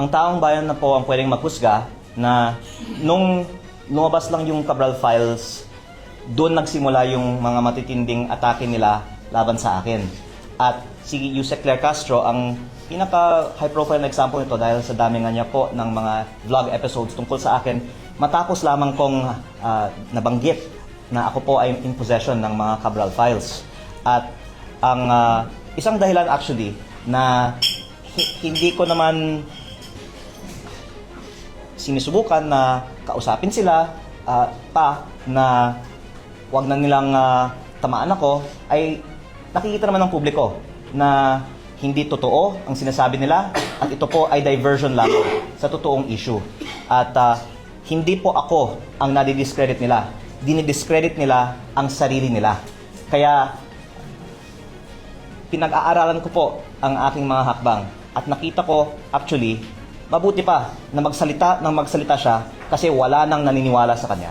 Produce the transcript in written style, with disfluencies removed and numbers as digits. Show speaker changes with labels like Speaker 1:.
Speaker 1: ang taong bayan na po ang pwedeng maghusga na nung lumabas lang yung Cabral Files, doon nagsimula yung mga matitinding atake nila laban sa akin. At si Yusek Claire Castro ang pinaka-high profile na example nito dahil sa dami nga niya po ng mga vlog episodes tungkol sa akin matapos lamang kong nabanggit na ako po ay in possession ng mga Cabral Files. At ang isang dahilan actually na hindi ko naman sinusubukan na kausapin sila na wag na nilang tamaan ako, ay nakikita naman ng publiko na hindi totoo ang sinasabi nila at ito po ay diversion lamang sa totoong issue. At hindi po ako ang nadi-discredit nila. Dinidiscredit nila ang sarili nila. Kaya pinag-aaralan ko po ang aking mga hakbang at nakita ko actually mabuti pa na magsalita siya kasi wala nang naniniwala sa kanya.